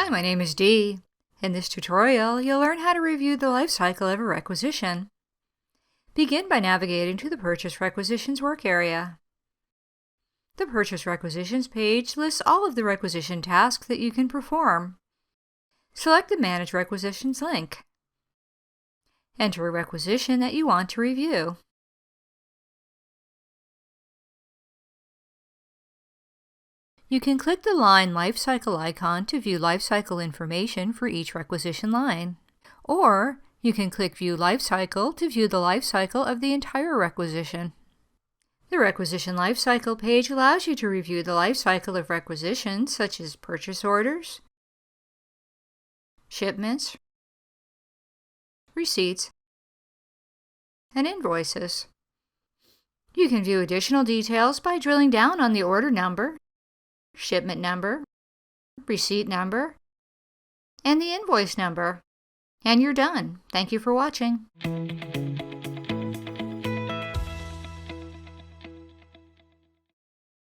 Hi, my name is Dee. In this tutorial, you'll learn how to review the life cycle of a requisition. Begin by navigating to the Purchase Requisitions work area. The Purchase Requisitions page lists all of the requisition tasks that you can perform. Select the Manage Requisitions link. Enter a requisition that you want to review. You can click the line Lifecycle icon to view lifecycle information for each requisition line. Or you can click View Lifecycle to view the lifecycle of the entire requisition. The Requisition Lifecycle page allows you to review the lifecycle of requisitions such as purchase orders, shipments, receipts, and invoices. You can view additional details by drilling down on the order number, shipment number, receipt number, and the invoice number. And you're done. Thank you for watching.